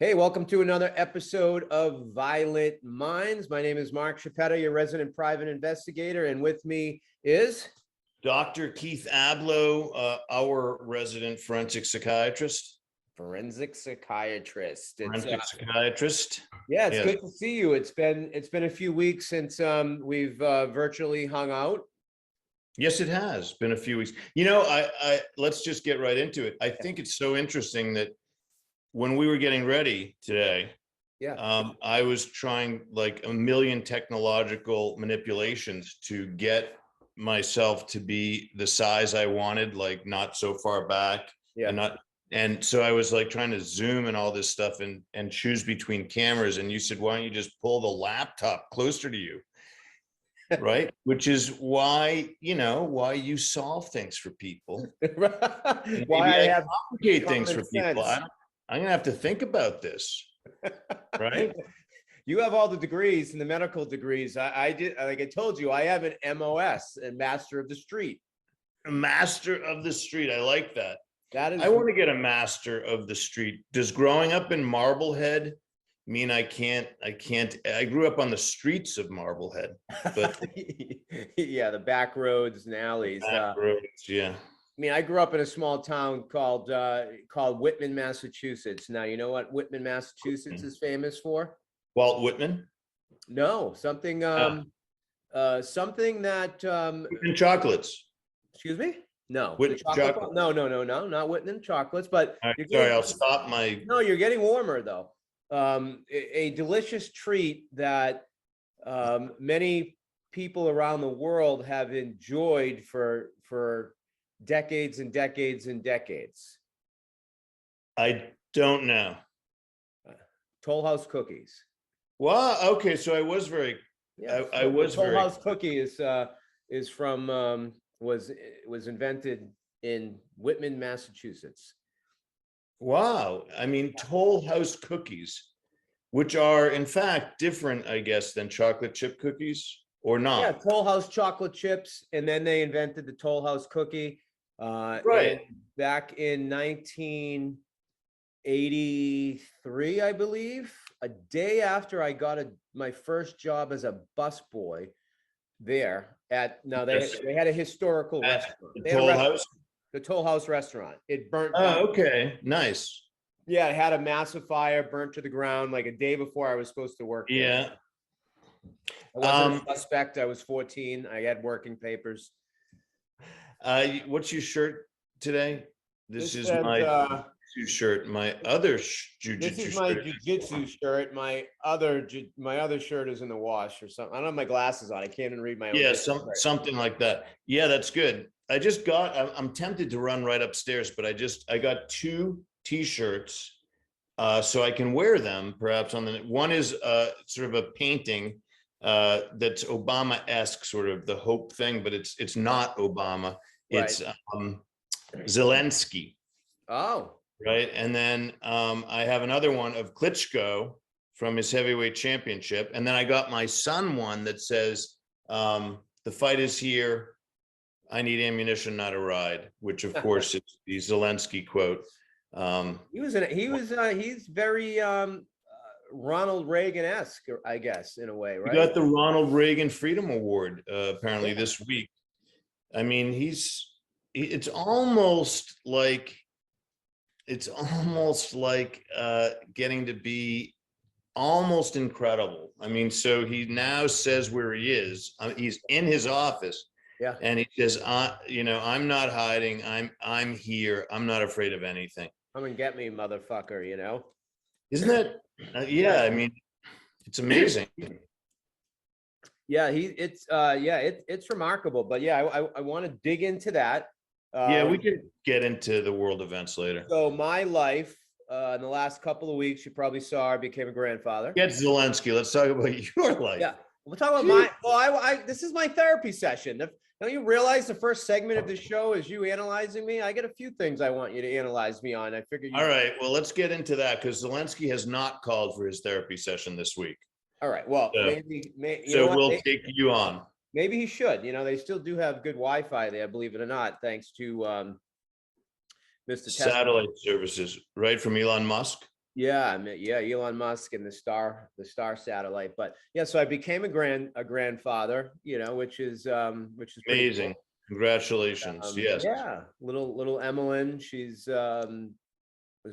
Hey, welcome to another episode of Violent Minds. My name is Mark Chauppetta, your resident private investigator, and with me is Dr. Keith Ablow, our resident forensic psychiatrist. forensic psychiatrist. Forensic psychiatrist. Yeah, it's good to see you. It's been a few weeks since we've virtually hung out. Yes, it has been a few weeks. You know, I let's just get right into it. I think it's so interesting that when we were getting ready today, I was trying like a million technological manipulations to get myself to be the size I wanted, like not so far back, and so I was like trying to zoom and all this stuff and choose between cameras. And you said, why don't you just pull the laptop closer to you? Right. Which is why, why you solve things for people. Why I have complicate things for people. I'm gonna have to think about this. Right. You have all the degrees and the medical degrees. I did, like I told you, I have an MOS, a Master of the Street. A Master of the Street. I like that. That is. I want to get a Master of the Street. Does growing up in Marblehead mean I can't? I grew up on the streets of Marblehead, but yeah, the back roads and alleys. Yeah. I mean, I grew up in a small town called Whitman, Massachusetts. Now, you know what Whitman, Massachusetts is famous for? Walt Whitman? No, something something that Whitman chocolates. Excuse me? No. Whitman chocolate? No, not Whitman chocolates, but sorry, I'll stop my. No, you're getting warmer though. A delicious treat that many people around the world have enjoyed for decades and decades and decades. I don't know. Toll House cookies. Wow. Okay, so I was very. Yeah, I was Toll very. House cookie is from was invented in Whitman, Massachusetts. Wow. I mean, Toll House cookies, which are in fact different, I guess, than chocolate chip cookies, or not. Yeah, Toll House chocolate chips, and then they invented the Toll House cookie. Right. Back in 1983, I believe, a day after I got my first job as a busboy there they had a historical restaurant. The Toll House restaurant. It burnt down. Oh, okay. Nice. Yeah, it had a massive fire, burnt to the ground like a day before I was supposed to work there. Yeah. I wasn't a suspect. I was 14. I had working papers. What's your shirt today? This is my shirt. My other jujitsu. This is my jujitsu shirt. My other shirt is in the wash or something. I don't have my glasses on. I can't even read my own. Yeah, something like that. Yeah, that's good. I'm tempted to run right upstairs, but I got 2 t-shirts so I can wear them perhaps on the one is sort of a painting that's Obama-esque, sort of the hope thing, but it's not Obama. It's Zelensky. Oh. Right. And then I have another one of Klitschko from his heavyweight championship. And then I got my son one that says, the fight is here. I need ammunition, not a ride, which of course is the Zelensky quote. He's very Ronald Reagan-esque, I guess, in a way, right? He got the Ronald Reagan Freedom Award apparently this week. I mean, it's almost like getting to be almost incredible. I mean, so he now says where he is. He's in his office. Yeah. And he says, I'm not hiding. I'm here. I'm not afraid of anything. Come and get me, motherfucker, Isn't that? Yeah. I mean, it's amazing. Yeah, it's remarkable. But yeah, I want to dig into that. Yeah, we could get into the world events later. So my life in the last couple of weeks, you probably saw, I became a grandfather. Get Zelensky. Let's talk about your life. Yeah, we'll talk about this is my therapy session. Don't you realize the first segment of this show is you analyzing me? I got a few things I want you to analyze me on. I figured. All right. Well, let's get into that because Zelensky has not called for his therapy session this week. All right. Well, we'll take you on. Maybe he should. They still do have good Wi-Fi there, believe it or not, thanks to Mr. Satellite services, right, from Elon Musk. Yeah, I mean, yeah, Elon Musk and the Star satellite. But yeah, so I became a grandfather, which is pretty Amazing. cool. Congratulations. Yes. Yeah, little Emmeline, she's was born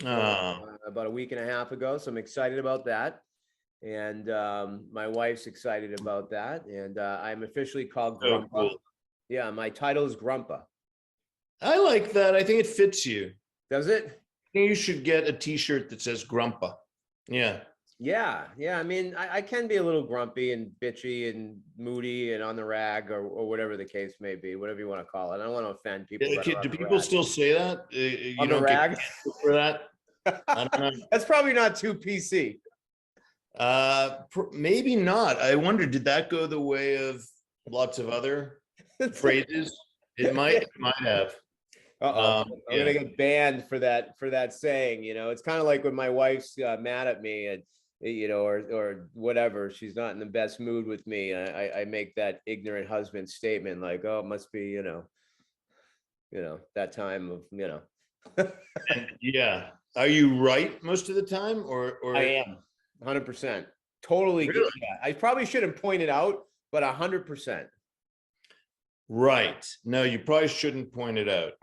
Ah, about a week and a half ago, so I'm excited about that. And my wife's excited about that. And I'm officially called so Grumpa. cool. Yeah, my title is Grumpa. I like that. I think it fits you. Does it? You should get a t-shirt that says Grumpa. Yeah. Yeah. I mean, I can be a little grumpy and bitchy and moody and on the rag or whatever the case may be, whatever you want to call it. I don't want to offend people that are on Do the people rag. still say that? You On the don't get rag? canceled for that? I don't know. That's probably not too PC. Maybe not. I wonder, did that go the way of lots of other phrases? It might have. Uh-oh. I'm Yeah. gonna get banned for that saying. It's kind of like when my wife's mad at me and or whatever, she's not in the best mood with me. I make that ignorant husband statement like, oh, it must be, that time of. Yeah. Are you right most of the time or I am 100%. Totally. Really? Yeah. I probably shouldn't point it out, but 100%. Right. No, you probably shouldn't point it out.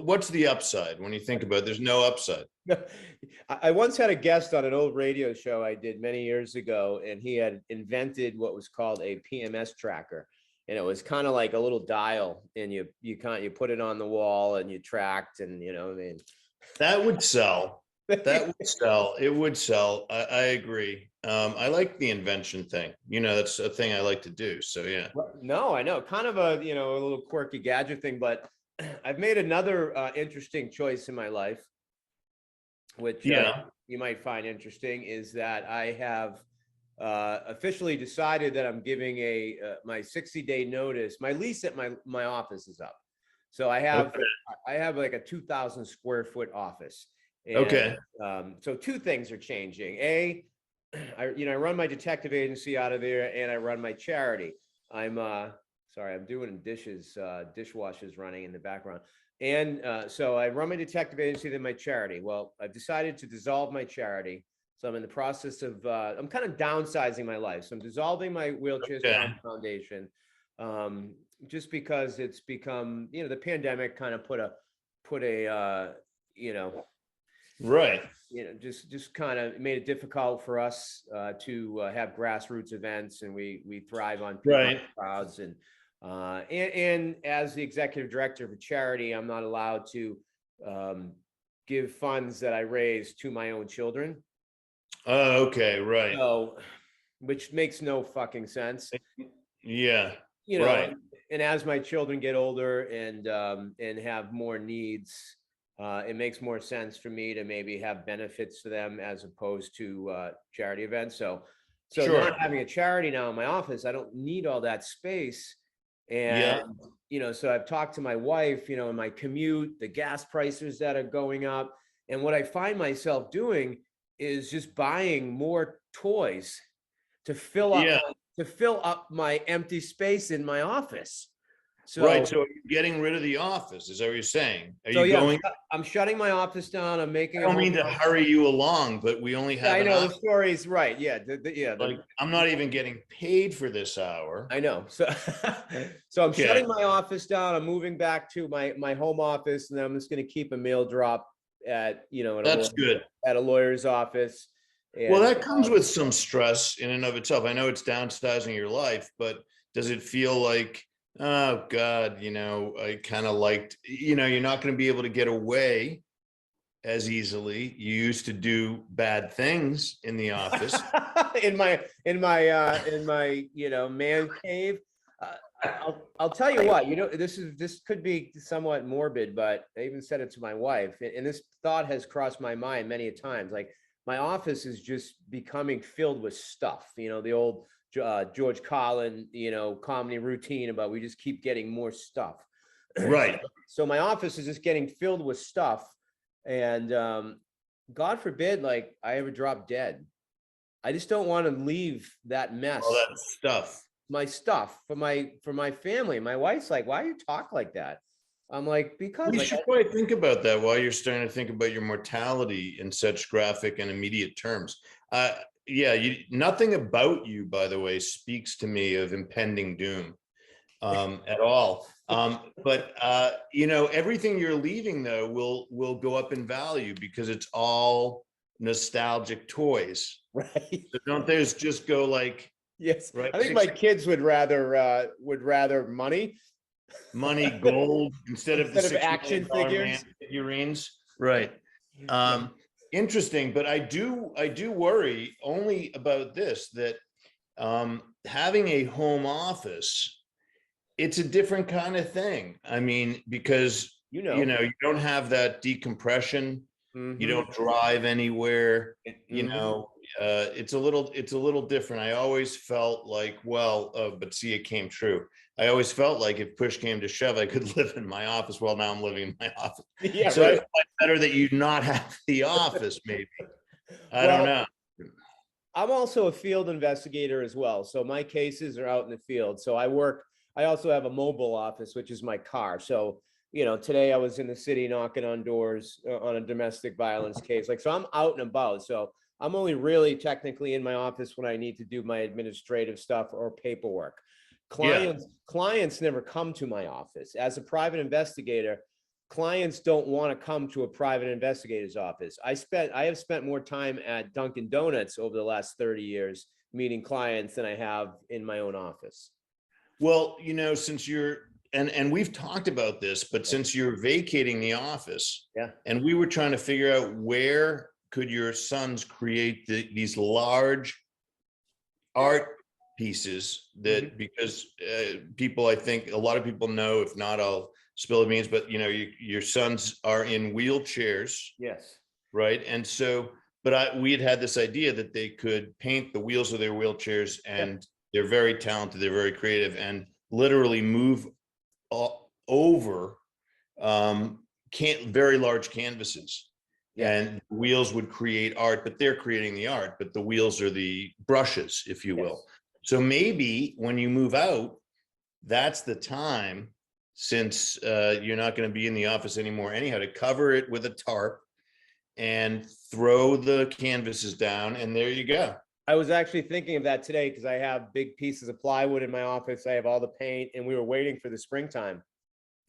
What's the upside when you think about it? There's no upside. I once had a guest on an old radio show I did many years ago, and he had invented what was called a PMS tracker. And it was kind of like a little dial, and you put it on the wall and you tracked, and I mean, That would sell. That would sell. It would sell. I agree. I like the invention thing. That's a thing I like to do. So yeah. No, I know, kind of a a little quirky gadget thing, but I've made another interesting choice in my life, which you might find interesting, is that I have officially decided that I'm giving my 60-day notice. My lease at my office is up, so I have like a 2,000 square foot office. And, okay. So two things are changing. I run my detective agency out of there, and I run my charity. I'm sorry, I'm doing dishes, dishwashers running in the background. And so I run my detective agency, then my charity. Well, I've decided to dissolve my charity. So I'm in the process of, I'm kind of downsizing my life. So I'm dissolving my Wheelchair Foundation, just because it's become, the pandemic kind of put a, right. Just kind of made it difficult for us to have grassroots events, and we thrive on crowds. And as the executive director of a charity, I'm not allowed to give funds that I raise to my own children. Oh, okay, right. So, which makes no fucking sense. Yeah. Right. And as my children get older and have more needs, it makes more sense for me to maybe have benefits to them as opposed to charity events. So not having a charity now in my office, I don't need all that space. And, so I've talked to my wife, in my commute, the gas prices that are going up. And what I find myself doing is just buying more toys to fill up my empty space in my office. So, right. So you're getting rid of the office, is that what you're saying? I'm shutting my office down. I'm making. I don't mean to hurry you along, but we only have. I know the story's right. Yeah, I'm not even getting paid for this hour. I know. So, I'm shutting my office down. I'm moving back to my home office, and then I'm just going to keep a mail drop at at a lawyer's office. And, well, that comes with some stress in and of itself. I know it's downsizing your life, but does it feel like, oh God, I kind of liked, you're not going to be able to get away as easily. You used to do bad things in the office. in my man cave. I'll tell you what, this could be somewhat morbid, but I even said it to my wife, and this thought has crossed my mind many a times. Like, my office is just becoming filled with stuff, the old George Carlin, comedy routine about we just keep getting more stuff. Right. So my office is just getting filled with stuff. And God forbid, like, I ever drop dead. I just don't want to leave that mess. All that stuff. My stuff for my family. My wife's like, why do you talk like that? I'm like, because We like, should probably think about that while you're starting to think about your mortality in such graphic and immediate terms. Yeah, nothing about you, by the way, speaks to me of impending doom at all. But everything you're leaving though will go up in value because it's all nostalgic toys. right. So don't those just go like, Yes. right? I think my kids would rather money Money, gold, instead of the instead of $6 action million man figures. figurines. Right. Yeah. Interesting, but I do worry only about this, that having a home office, it's a different kind of thing. I mean, because you don't have that decompression. You don't drive anywhere. It's a little different. I always felt like, but see, it came true. I always felt like if push came to shove, I could live in my office. Well, now I'm living in my office. Yeah, So right. it's better that you not have the office, maybe. I Well, don't know. I'm also a field investigator as well. So my cases are out in the field. So I also have a mobile office, which is my car. So, today I was in the city knocking on doors on a domestic violence case. Like, so I'm out and about. So I'm only really technically in my office when I need to do my administrative stuff or paperwork. Clients never come to my office. As a private investigator, clients don't want to come to a private investigator's office. I have spent more time at Dunkin' Donuts over the last 30 years meeting clients than I have in my own office. Well, since and we've talked about this, but since you're vacating the office, and we were trying to figure out where could your sons create these large art pieces that, because people, I think a lot of people know, if not, I'll spill the beans, but your sons are in wheelchairs. Yes. Right. And so, but we had this idea that they could paint the wheels of their wheelchairs, and they're very talented, they're very creative, and literally move over very large canvases. And wheels would create art, but they're creating the art, but the wheels are the brushes, if you will. So maybe when you move out, that's the time, since you're not going to be in the office anymore anyhow, to cover it with a tarp and throw the canvases down, and there you go. I was actually thinking of that today because I have big pieces of plywood in my office. I have all the paint, and we were waiting for the springtime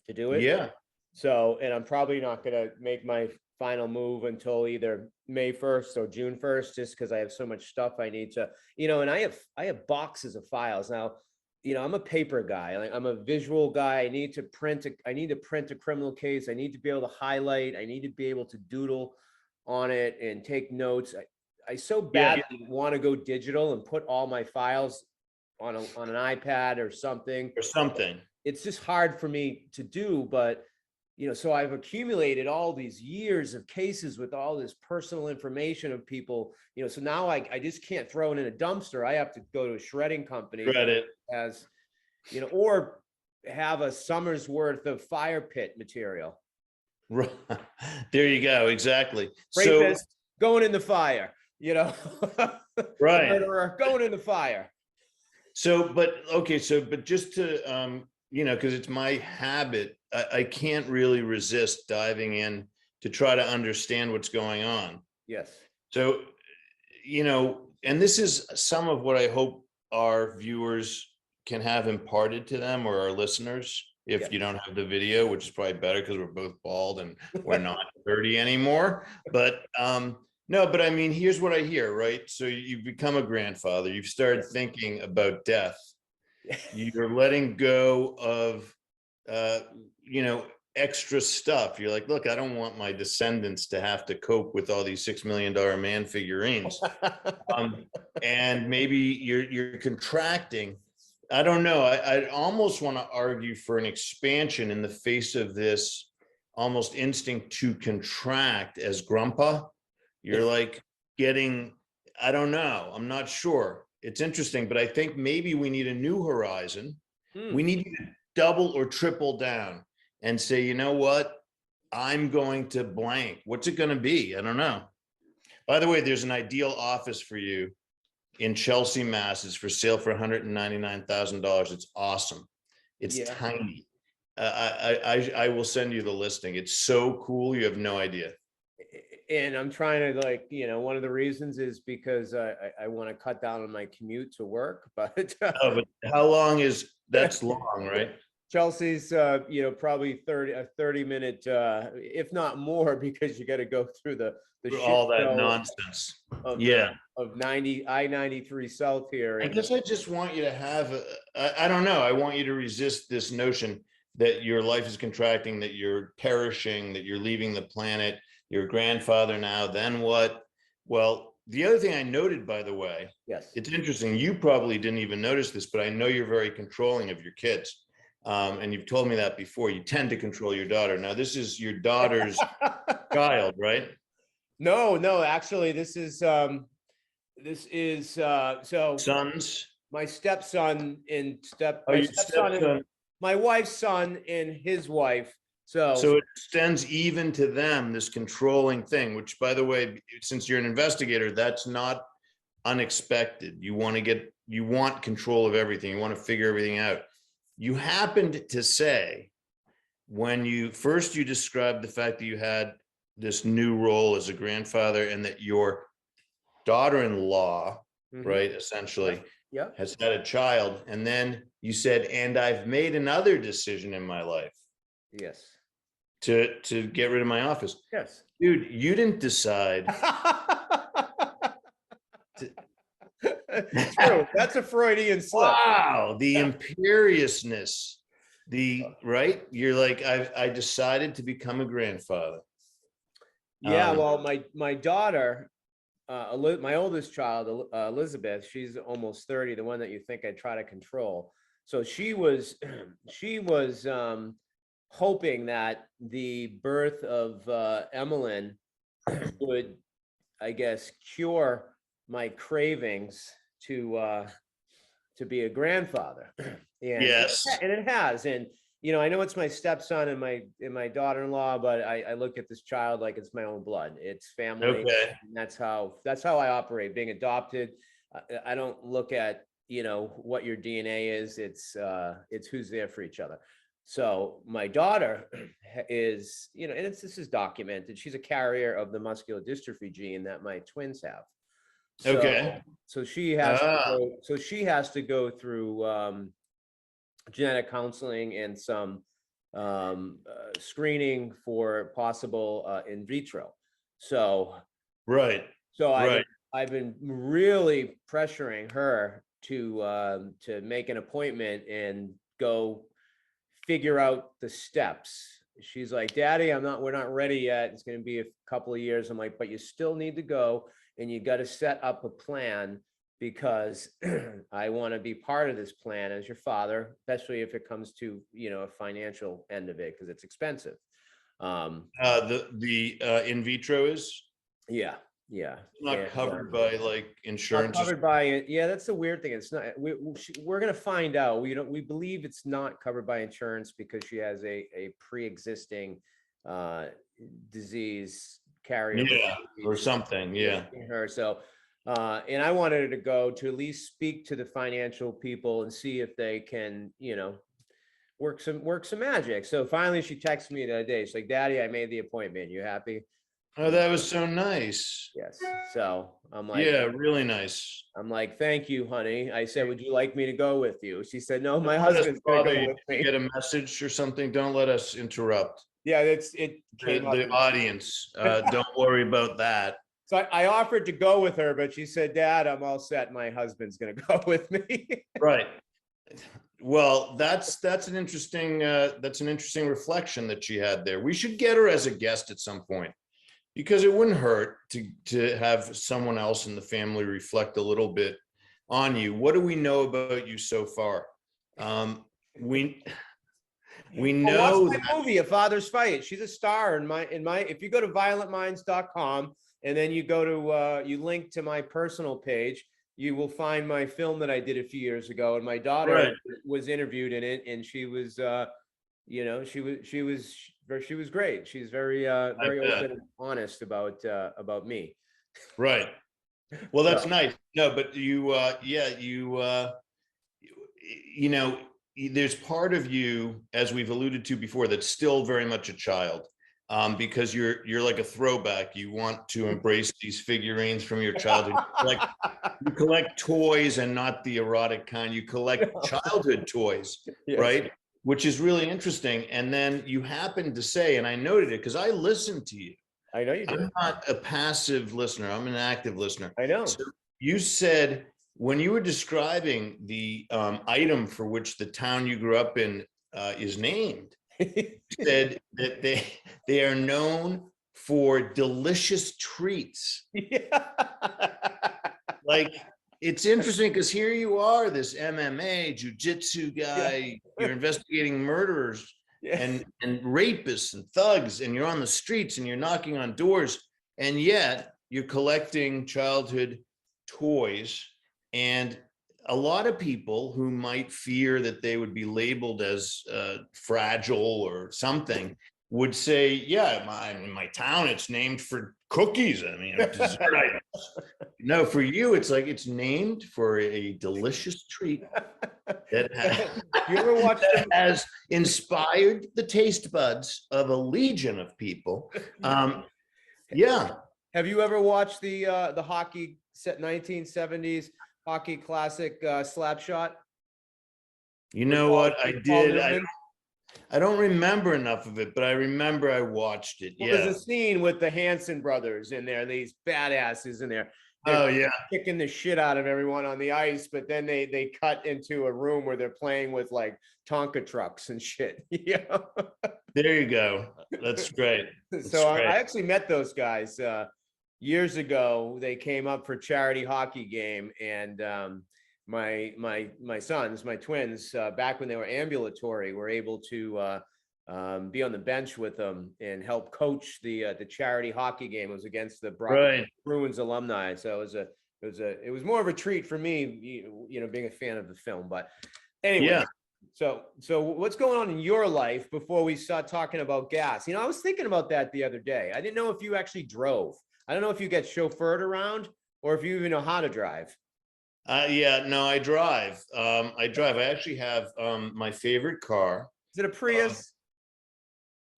to do it. Yeah. So, and I'm probably not going to make my final move until either May 1st or June 1st, just because I have so much stuff I need to, and I have boxes of files now. I'm a paper guy. Like, I'm a visual guy. I need to print a criminal case. I need to be able to highlight. I need to be able to doodle on it and take notes. I so badly want to go digital and put all my files on an iPad or something. It's just hard for me to do, but so I've accumulated all these years of cases with all this personal information of people, so now I just can't throw it in a dumpster. I have to go to a shredding company, or have a summer's worth of fire pit material. Right. There you go. Exactly. Rapist going in the fire, right. Murderer going in the fire. But just to, because it's my habit, I can't really resist diving in to try to understand what's going on. Yes. So, and this is some of what I hope our viewers can have imparted to them, or our listeners, if you don't have the video, which is probably better because we're both bald and we're not 30 anymore. But no, but I mean, here's what I hear, right? So you've become a grandfather, you've started thinking about death. You're letting go of, extra stuff. You're like, look, I don't want my descendants to have to cope with all these $6 million man figurines. And maybe you're contracting. I don't know. I almost want to argue for an expansion in the face of this almost instinct to contract as grandpa. You're like getting, I don't know. I'm not sure. It's interesting, but I think maybe we need a new horizon. We need to double or triple down and say, you know what? I'm going to blank. What's it going to be? I don't know. By the way, there's an ideal office for you in Chelsea, Mass. It's for sale for $199,000. It's awesome. It's tiny. I will send you the listing. It's so cool. You have no idea. And I'm trying to, like, one of the reasons is because I want to cut down on my commute to work, but Oh, but how long is that's long, right? Chelsea's, probably 30-minute, if not more, because you got to go through the shit All that show nonsense. of Yeah. of I-93 South here. I guess I just want you to have, I don't know. I want you to resist this notion that your life is contracting, that you're perishing, that you're leaving the planet. You're a grandfather now, then what? Well, the other thing I noted, by the way, Yes. it's interesting. You probably didn't even notice this, but I know you're very controlling of your kids. And you've told me that before. You tend to control your daughter. Now, this is your daughter's child, right? No, actually, this is so Sons. my stepson and Oh, your stepson. my wife's son and his wife. So it extends even to them, this controlling thing, which, by the way, since you're an investigator, that's not unexpected. You want control of everything. You want to figure everything out. You happened to say, when you described the fact that you had this new role as a grandfather and that your daughter-in-law, right, essentially, has had a child. And then you said, and I've made another decision in my life. Yes. To get rid of my office. Yes. Dude, you didn't decide. True. That's a Freudian slip. Wow, the imperiousness, right? You're like, I decided to become a grandfather. Yeah, well, my daughter, my oldest child, Elizabeth, she's almost 30, the one that you think I try to control. So she was hoping that the birth of Emmeline would, I guess, cure my cravings to be a grandfather. And yes, and it has. And I know it's my stepson and my daughter-in-law, but I look at this child like it's my own blood. It's family. Okay. And that's how I operate. Being adopted, I don't look at what your DNA is. It's who's there for each other. So my daughter is, and this is documented. She's a carrier of the muscular dystrophy gene that my twins have. So, okay. So she has to go through genetic counseling and some screening for possible in vitro. So right. So I've been really pressuring her to make an appointment and go figure out the steps. She's like, Daddy, we're not ready yet. It's going to be a couple of years. I'm like, but you still need to go and you got to set up a plan, because I want to be part of this plan as your father, especially if it comes to, a financial end of it, because it's expensive. The in vitro is? Yeah. Not covered by like insurance. Not covered by it. Yeah, that's the weird thing. It's not. We're gonna find out. We believe it's not covered by insurance because she has a pre-existing disease carrier. Yeah, or something. Yeah. In her. So, and I wanted her to go to at least speak to the financial people and see if they can, work some magic. So finally, she texted me the other day. She's like, Daddy, I made the appointment. You happy? Oh, that was so nice. Yes. So I'm like, yeah, really nice. I'm like, thank you, honey. I said, would you like me to go with you? She said, no, my husband's going to go with me. Get a message or something. Don't let us interrupt. Yeah, it came the audience. Don't worry about that. So I offered to go with her, but she said, Dad, I'm all set. My husband's going to go with me. Right. Well, that's an interesting reflection that she had there. We should get her as a guest at some point, because it wouldn't hurt to have someone else in the family reflect a little bit on you. What do we know about you so far? We know watch my movie, A Father's Fight. She's a star in my. If you go to violentminds.com and then you go to you link to my personal page, you will find my film that I did a few years ago, and my daughter was interviewed in it, and she was she was great. She's very open and honest about me. Right. Well, that's nice. No, but you there's part of you, as we've alluded to before, that's still very much a child. Because you're like a throwback. You want to embrace these figurines from your childhood. You collect toys, and not the erotic kind. You collect childhood toys, yes. Right? Which is really interesting. And then you happened to say, and I noted it because I listened to you. I know you do. I'm not a passive listener. I'm an active listener. I know. So you said when you were describing the item for which the town you grew up in is named, said that they are known for delicious treats. Yeah. Like, it's interesting because here you are, this MMA jiu-jitsu guy, you're investigating murderers and rapists and thugs, and you're on the streets and you're knocking on doors, and yet you're collecting childhood toys. And a lot of people who might fear that they would be labeled as fragile or something would say, yeah, in my town, it's named for cookies. I mean, dessert items. No, for you, it's like it's named for a delicious treat that you ever watch that has inspired the taste buds of a legion of people. Yeah. Have you ever watched the hockey set 1970s hockey classic Slapshot? You know what? I did. I don't remember enough of it, but I remember I watched it. Well, there's a scene with the Hanson brothers in there, these badasses in there. They're kicking the shit out of everyone on the ice, but then they cut into a room where they're playing with like Tonka trucks and shit. Yeah. There you go. That's great. That's so great. I actually met those guys years ago. They came up for charity hockey game, and my sons, my twins, back when they were ambulatory, were able to be on the bench with them and help coach the charity hockey game. It was against the Bruins alumni, so it was more of a treat for me, you know, being a fan of the film. But anyway, so what's going on in your life before we start talking about gas? You know, I was thinking about that the other day. I didn't know if you actually drove. I don't know if you get chauffeured around or if you even know how to drive. No, I drive. I actually have my favorite car. Is it a Prius?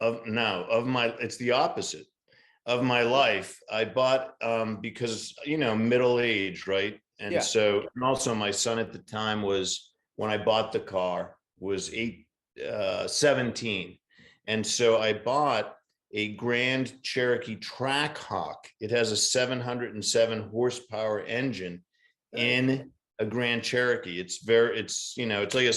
It's the opposite of my life. I bought because, you know, middle age, right? And so, and also my son at the time was, when I bought the car, was 17. And so I bought a Grand Cherokee Trackhawk. It has a 707 horsepower engine in a Grand Cherokee. It's you know, it's like a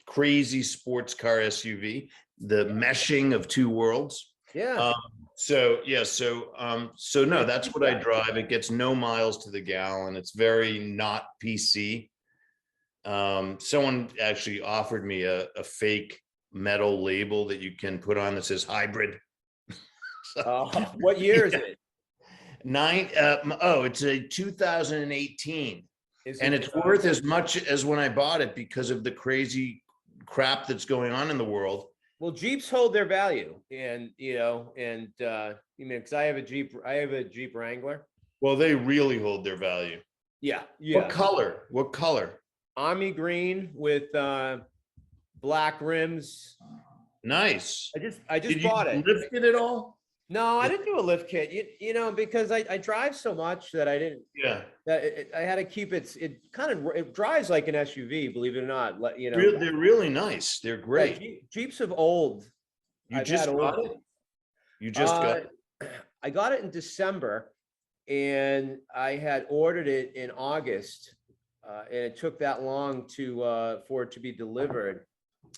crazy sports car SUV, the meshing of two worlds. Yeah. So no, that's what I drive. It gets no miles to the gallon. It's very not PC. Someone actually offered me a fake metal label that you can put on that says hybrid. What year is it? It's a 2018, and it's worth as much as when I bought it because of the crazy crap that's going on in the world. Well, Jeeps hold their value, and you know, because I have a Jeep Wrangler. Well, they really hold their value. Yeah. What color? Army green with black rims. Nice. I just bought it. Did you lift it at all? No, I didn't do a lift kit. You know, because I drive so much that I didn't. Yeah. That I had to keep it. It drives like an SUV, believe it or not. You know, they're really nice. They're great. Yeah, Jeeps of old. You just got it. You just got it. I got it in December, and I had ordered it in August, and it took that long for it to be delivered.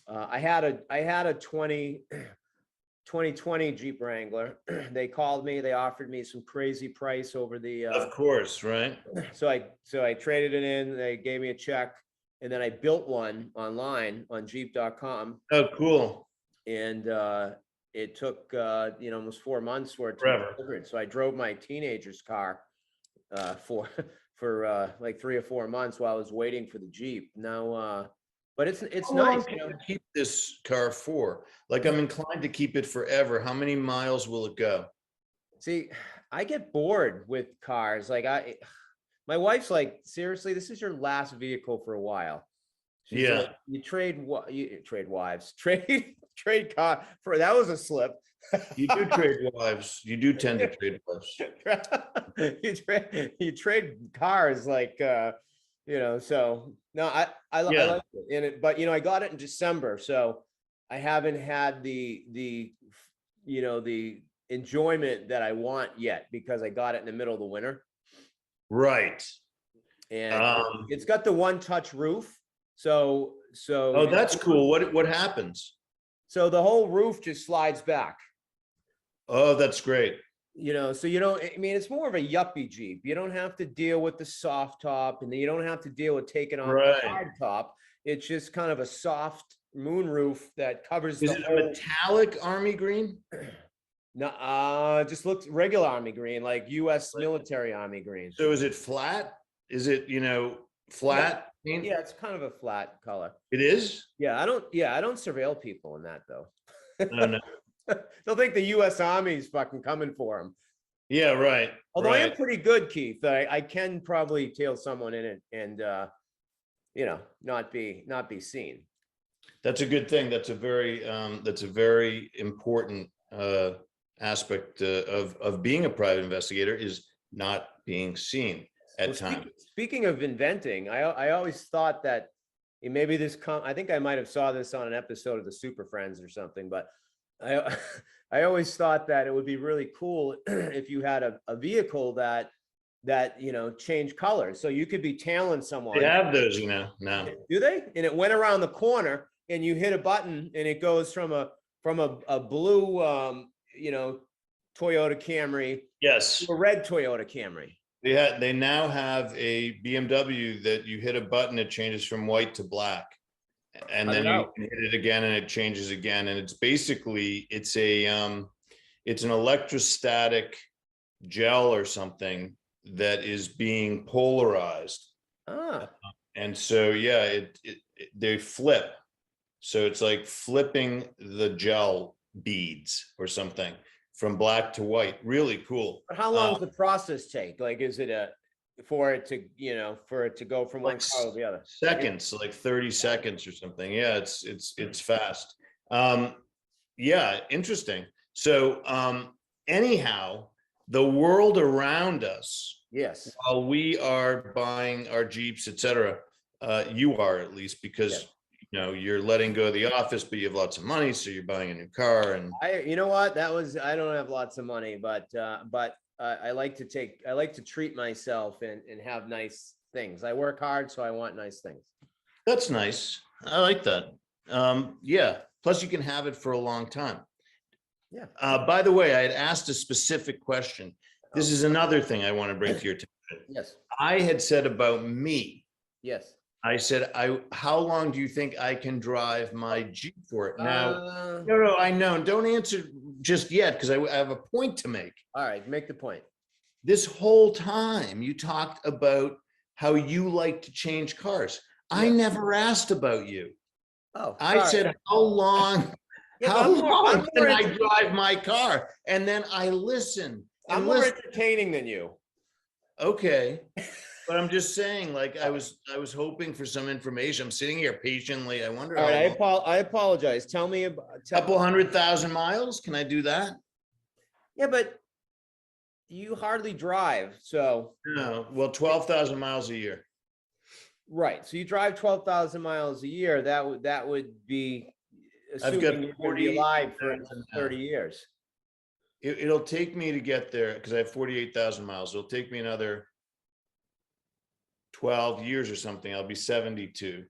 I had a 2020 Jeep Wrangler. They called me, they offered me some crazy price over the of course, right? So I traded it in, they gave me a check, and then I built one online on jeep.com. Oh, cool. And it took almost 4 months for it to be delivered. So I drove my teenager's car for like 3 or 4 months while I was waiting for the Jeep. Now but it's nice. You know, to keep this car for? Like, I'm inclined to keep it forever. How many miles will it go? See, I get bored with cars. Like my wife's like, seriously, this is your last vehicle for a while. She's Yeah. like, you trade wives, trade car for that was a slip. You do trade wives. You do tend to trade wives. You trade cars like so no, I Yeah. like it in it, but I got it in December, so I haven't had the the enjoyment that I want yet because I got it in the middle of the winter. Right. And it's got the one-touch roof. So Oh, that's cool. What happens? So the whole roof just slides back. Oh, that's great. So you don't, I mean, it's more of a yuppie Jeep. You don't have to deal with the soft top, and then you don't have to deal with taking off the hard top. It's just kind of a soft moon roof that covers Is it a metallic army green? No, just looks regular army green, like US military army green. So is it flat? Is it, flat? Yeah, it's kind of a flat color. It is? Yeah, I don't surveil people in that though. Oh, no. They'll think the US Army's fucking coming for them. Yeah, right. Although I right. am pretty good, Keith. I can probably tail someone in it and not be seen. That's a good thing. That's a very important aspect of being a private investigator, is not being seen at times. Speaking of inventing, I always thought that maybe I think I might have saw this on an episode of the Super Friends or something, but I always thought that it would be really cool if you had a vehicle that changed colors, so you could be tailing someone. They have those, now. Do they? And it went around the corner, and you hit a button, and it goes from a blue Toyota Camry, yes, to a red Toyota Camry. They now have a BMW that you hit a button, it changes from white to black. And then you can hit it again and it changes again. And it's basically, it's an electrostatic gel or something that is being polarized. And so, yeah, they flip. So it's like flipping the gel beads or something from black to white. Really cool. But how long does the process take? Like, is it for it to go from one car to the other? Seconds, like 30 seconds or something. Yeah, it's fast. Yeah, interesting. So anyhow, the world around us, yes, while we are buying our Jeeps, etc., you are, at least, because you're letting go of the office, but you have lots of money, so you're buying a new car. And I don't have lots of money, but I like to treat myself and have nice things. I work hard, so I want nice things. That's nice. I like that. Yeah. Plus you can have it for a long time. Yeah. By the way, I had asked a specific question. This is another thing I want to bring to your attention. Yes. I had said about me. Yes. I said, how long do you think I can drive my Jeep for it? Now, no, I know. Don't answer just yet, because I have a point to make. All right, make the point. This whole time you talked about how you like to change cars. Yeah. I never asked about you. Oh, I said, how long can I drive my car? And then I listened. I'm more entertaining than you. Okay. But I'm just saying, like, I was hoping for some information. I'm sitting here patiently. I wonder. All right, I apologize. Tell me about a couple 100,000 miles. Can I do that? Yeah, but you hardly drive, so. No, well, 12,000 miles a year. Right. So you drive 12,000 miles a year. That would be assuming you're going to be alive for 30 years. It'll take me to get there, because I have 48,000 miles. It'll take me another 12 years or something. I'll be 72.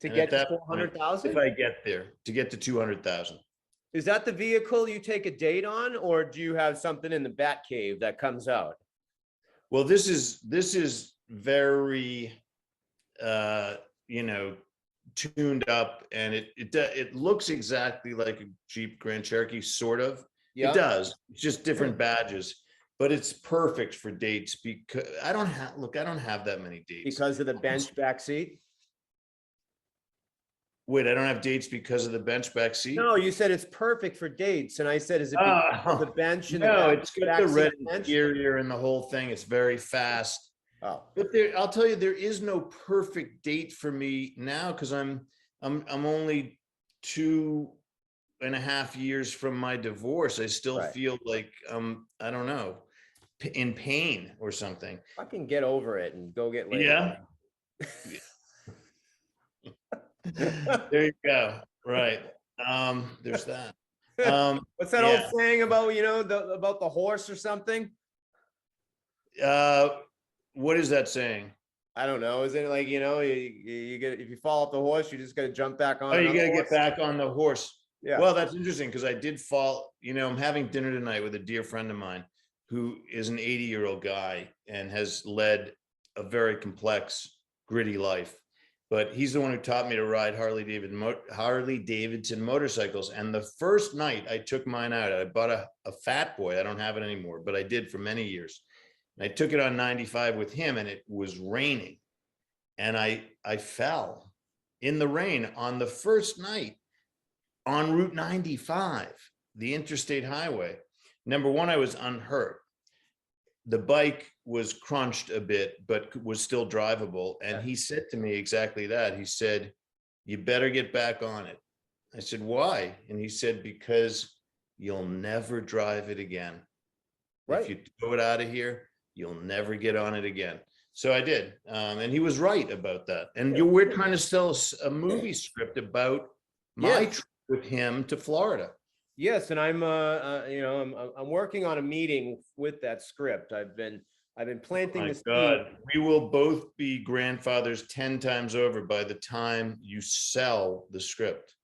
To get to 400,000? If I get there, to get to 200,000. Is that the vehicle you take a date on, or do you have something in the bat cave that comes out? Well, this is very, tuned up, and it looks exactly like a Jeep Grand Cherokee, sort of. Yeah. It does. It's just different badges. But it's perfect for dates, because I don't have that many dates. Because of the bench back seat? Wait, I don't have dates because of the bench back seat? No, you said it's perfect for dates. And I said, is it because of the bench? And no, it's got the red interior and the whole thing. It's very fast. Oh, But there, I'll tell you, there is no perfect date for me now because I'm only 2.5 years from my divorce. I still right. feel like I don't know, in pain or something. Fucking get over it and go get laid. Yeah. There you go. Right. There's that. What's that old Yeah. saying about, about the horse or something? What is that saying? I don't know. Is it like, you get, if you fall off the horse, you just got to jump back on Oh, you another gotta horse? get back on the horse. Yeah. Well, that's interesting because I did fall, I'm having dinner tonight with a dear friend of mine who is an 80-year-old guy and has led a very complex, gritty life. But he's the one who taught me to ride Harley Davidson motorcycles. And the first night I took mine out, I bought a Fat Boy. I don't have it anymore, but I did for many years. And I took it on 95 with him, and it was raining. And I fell in the rain on the first night on Route 95, the interstate highway. Number one, I was unhurt. The bike was crunched a bit, but was still drivable. And he said to me exactly that. He said, "You better get back on it." I said, "Why?" And he said, "Because you'll never drive it again. Right. If you tow it out of here, you'll never get on it again." So I did. And he was right about that. And we're trying to sell a movie script about my trip with him to Florida. Yes, and I'm working on a meeting with that script. I've been planting the seed. God, we will both be grandfathers 10 times over by the time you sell the script.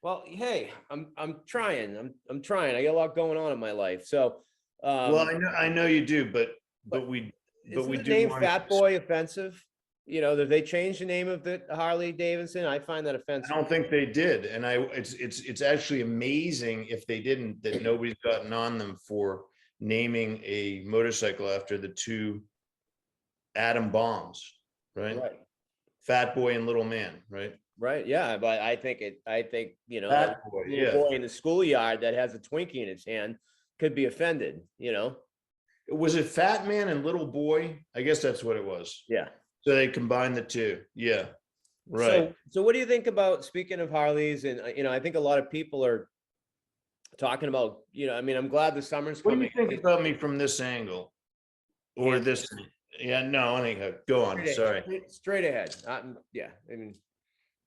Well, hey, I'm trying. I'm trying. I got a lot going on in my life. So, well, I know you do, but we isn't we the do name want Fat Boy offensive? That they changed the name of the Harley Davidson. I find that offensive. I don't think they did, and it's actually amazing if they didn't, that nobody's gotten on them for naming a motorcycle after the two atom bombs, right? Right. Fat Boy and Little Man, right? Right. Yeah, but I think Fat that Boy, little yeah. boy in the schoolyard that has a Twinkie in his hand could be offended. Was it Fat Man and Little Boy? I guess that's what it was. Yeah. So they combined the two. Yeah. Right. So what do you think about, speaking of Harleys, and I think a lot of people are talking about, I'm glad the summer's What do coming. you think about me from this angle? Or this? Yeah, no, anyhow, go on. Sorry. Straight ahead. Yeah. I mean,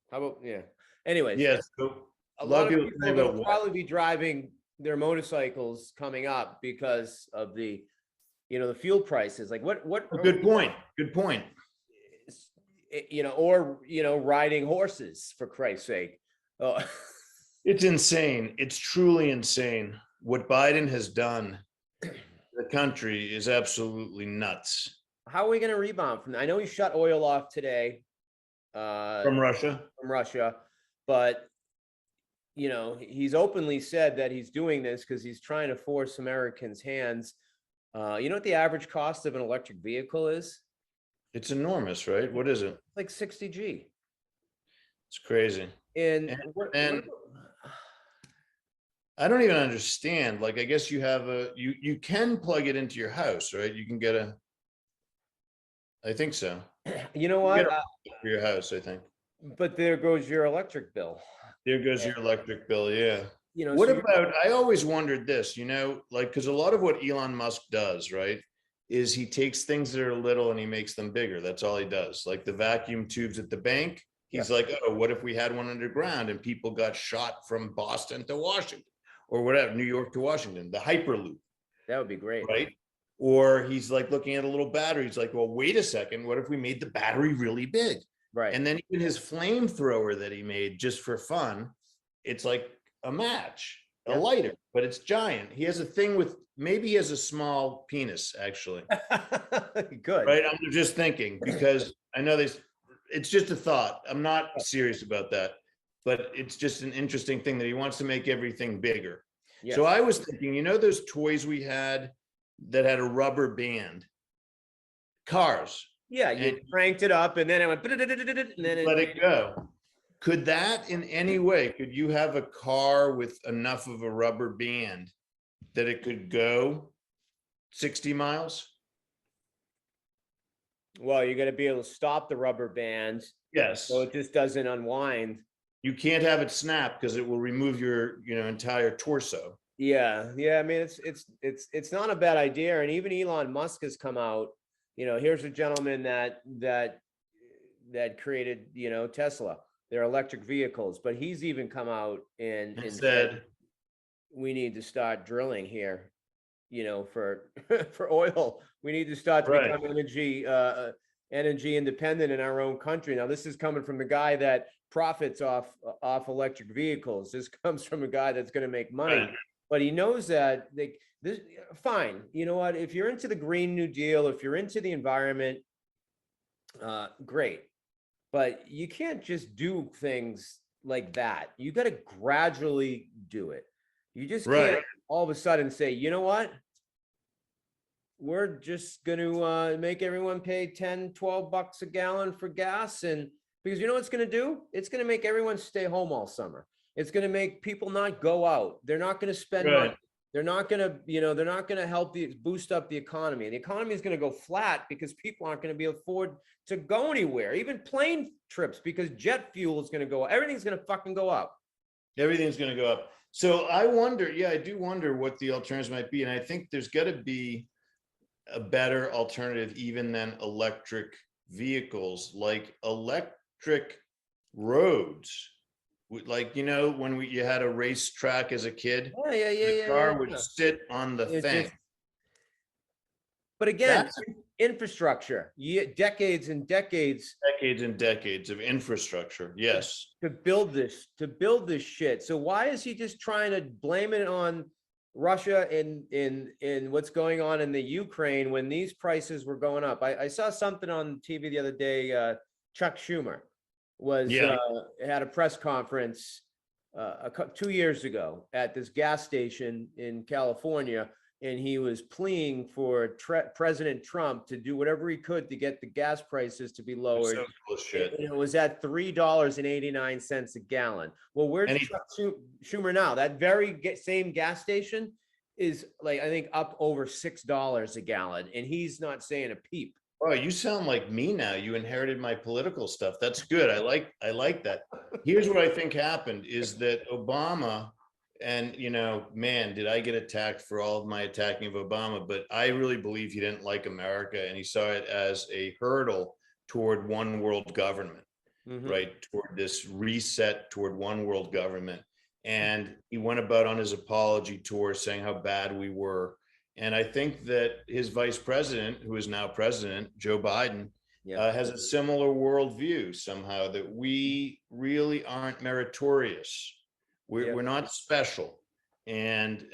how about, yeah. Anyways. Yes. So a lot of people will probably be driving their motorcycles coming up because of the fuel prices. Like what Good point. Good point. Or riding horses, for Christ's sake. Oh. It's insane. It's truly insane. What Biden has done to the country is absolutely nuts. How are we going to rebound from that? I know he shut oil off today. From Russia? From Russia. But, he's openly said that he's doing this because he's trying to force Americans' hands. You know what the average cost of an electric vehicle is? It's enormous, right? What is it? Like 60 G. It's crazy. And I don't even understand. Like, I guess you have you can plug it into your house, right? You can get I think so. You know what? For your house, I think. But there goes your electric bill. There goes your electric bill, yeah. What about, I always wondered this, like, because a lot of what Elon Musk does, right, is he takes things that are little and he makes them bigger. That's all he does. Like the vacuum tubes at the bank. He's like, oh, what if we had one underground and people got shot from Boston to Washington or whatever, New York to Washington, the Hyperloop. That would be great. Right. Or he's like looking at a little battery. He's like, well, wait a second. What if we made the battery really big? Right. And then even his flamethrower that he made just for fun, it's like a match, a lighter, but it's giant. He has a thing with, maybe he has a small penis, actually. Good. Right. I'm just thinking, because I know it's just a thought. I'm not serious about that, but it's just an interesting thing that he wants to make everything bigger. Yes. So I was thinking, those toys we had that had a rubber band, cars. Yeah, you cranked it up and then it went, and then let it go. Could that in any way, could you have a car with enough of a rubber band that it could go 60 miles? Well, you're going to be able to stop the rubber bands. Yes. So it just doesn't unwind. You can't have it snap because it will remove your, entire torso. Yeah. I mean, it's not a bad idea. And even Elon Musk has come out. Here's a gentleman that created, Tesla, their electric vehicles, but he's even come out and said we need to start drilling here, for for oil. We need to start to become energy independent in our own country. Now, this is coming from the guy that profits off electric vehicles. This comes from a guy that's going to make money, but he knows that this fine. You know what? If you're into the Green New Deal, if you're into the environment, great. But you can't just do things like that. You got to gradually do it. You just can't all of a sudden say, you know what? We're just going to make everyone pay 10, 12 bucks a gallon for gas. And because you know what it's going to do? It's going to make everyone stay home all summer. It's going to make people not go out. They're not going to spend money. They're not going to, they're not going to help boost up the economy. And the economy is going to go flat because people aren't going to be able to afford to go anywhere, even plane trips, because jet fuel is going to go up. Everything's going to fucking go up. Everything's going to go up. So I wonder, I do wonder what the alternatives might be. And I think there's got to be a better alternative even than electric vehicles, like electric roads. Like, when you had a racetrack as a kid, the car would sit on the thing. But again, infrastructure, decades and decades of infrastructure. Yes. To build this shit. So why is he just trying to blame it on Russia in what's going on in the Ukraine when these prices were going up? I saw something on TV the other day. Chuck Schumer had a press conference 2 years ago at this gas station in California, and he was pleading for President Trump to do whatever he could to get the gas prices to be lowered. So bullshit. And it was at $3.89 a gallon. Well, where's Chuck Schumer now? That very same gas station is, like, I think up over $6 a gallon, and he's not saying a peep. Oh, you sound like me now. You inherited my political stuff. That's good. I like that. Here's what I think happened is that Obama, and man, did I get attacked for all of my attacking of Obama, but I really believe he didn't like America, and he saw it as a hurdle toward one world government, right? Toward this reset toward one world government. And he went about on his apology tour saying how bad we were. And I think that his vice president, who is now president, Joe Biden, has a similar worldview somehow, that we really aren't meritorious. We're not special. And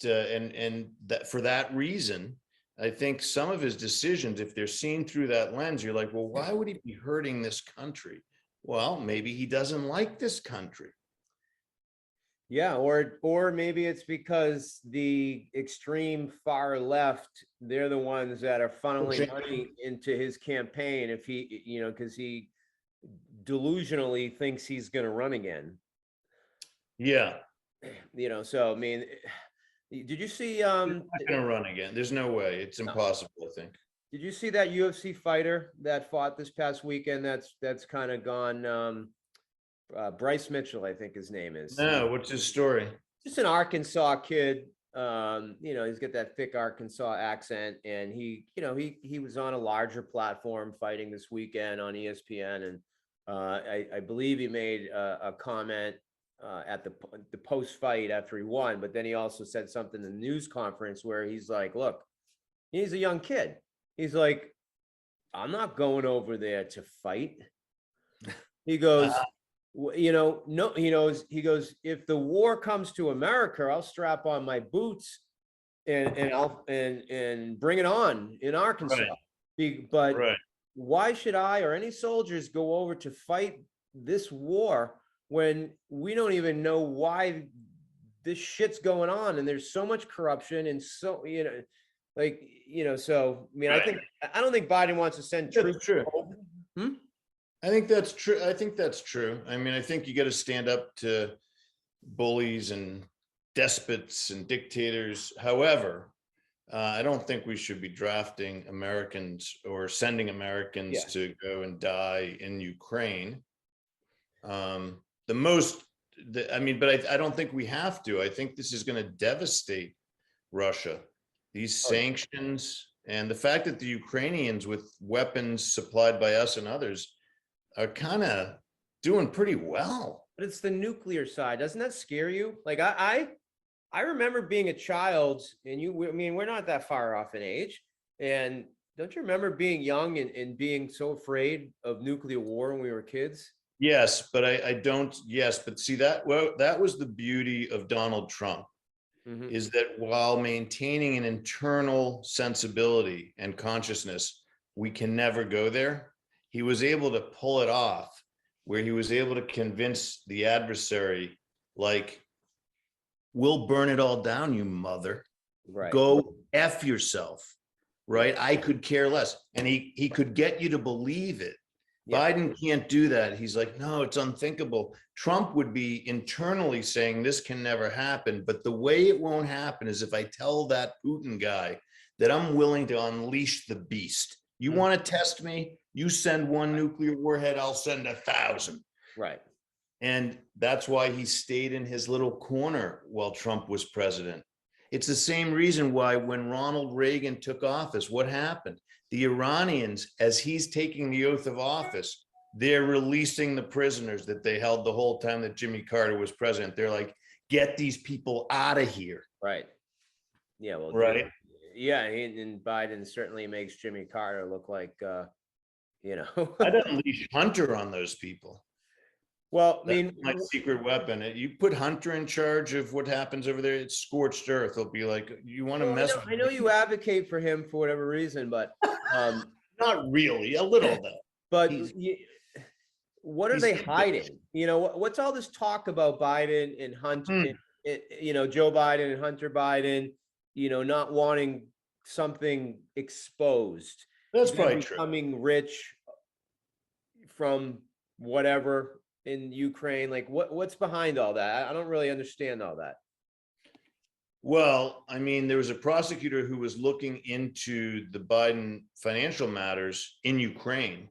that for that reason, I think some of his decisions, if they're seen through that lens, you're like, well, why would he be hurting this country? Well, maybe he doesn't like this country. Yeah, or maybe it's because the extreme far left, they're the ones that are funneling money into his campaign if he, because he delusionally thinks he's going to run again. Yeah. So, I mean, did you see? He's not going to run again. There's no way. It's impossible, I think. Did you see that UFC fighter that fought this past weekend? That's kind of gone. Bryce Mitchell, I think his name is. No, what's his story? Just an Arkansas kid. He's got that thick Arkansas accent, and he was on a larger platform fighting this weekend on ESPN, and I believe he made a comment at the post fight after he won, but then he also said something in the news conference where he's like, "Look, he's a young kid. He's like, I'm not going over there to fight." He goes. No, he goes, if the war comes to America, I'll strap on my boots and I'll bring it on in Arkansas. But why should I or any soldiers go over to fight this war when we don't even know why this shit's going on? And there's so much corruption and so, so, I don't think Biden wants to send troops. I think that's true. I mean, I think you got to stand up to bullies and despots and dictators. However, I don't think we should be drafting Americans or sending Americans to go and die in Ukraine. But I don't think we have to. I think this is going to devastate Russia. These sanctions and the fact that the Ukrainians, with weapons supplied by us and others, are kind of doing pretty well. But it's the nuclear side. Doesn't that scare you? Like I remember being a child, and I mean, we're not that far off in age. And don't you remember being young and being so afraid of nuclear war when we were kids? Yes, but I don't. Yes, but see that, well, that was the beauty of Donald Trump, is that while maintaining an internal sensibility and consciousness, we can never go there. He was able to pull it off, where he was able to convince the adversary, like, we'll burn it all down, you mother. Right. Go F yourself. Right. I could care less. And he could get you to believe it. Yeah. Biden can't do that. He's like, no, it's unthinkable. Trump would be internally saying this can never happen. But the way it won't happen is if I tell that Putin guy that I'm willing to unleash the beast. You want to test me? You send one nuclear warhead, I'll send 1,000. Right. And that's why he stayed in his little corner while Trump was president. It's the same reason why when Ronald Reagan took office, what happened? The Iranians, as he's taking the oath of office, they're releasing the prisoners that they held the whole time that Jimmy Carter was president. They're like, get these people out of here. Right. Yeah. Well, right. Yeah. And Biden certainly makes Jimmy Carter look like, I'd unleash Hunter on those people. Well, I mean, my secret weapon. You put Hunter in charge of what happens over there, it's scorched earth. It'll be like, you want to mess with I know you advocate for him for whatever reason, but not really, a little though. But what are they hiding? What's all this talk about Biden and Hunter, Joe Biden and Hunter Biden, not wanting something exposed. That's probably true. Becoming rich from whatever in Ukraine. Like what's behind all that? I don't really understand all that. Well, I mean, there was a prosecutor who was looking into the Biden financial matters in Ukraine,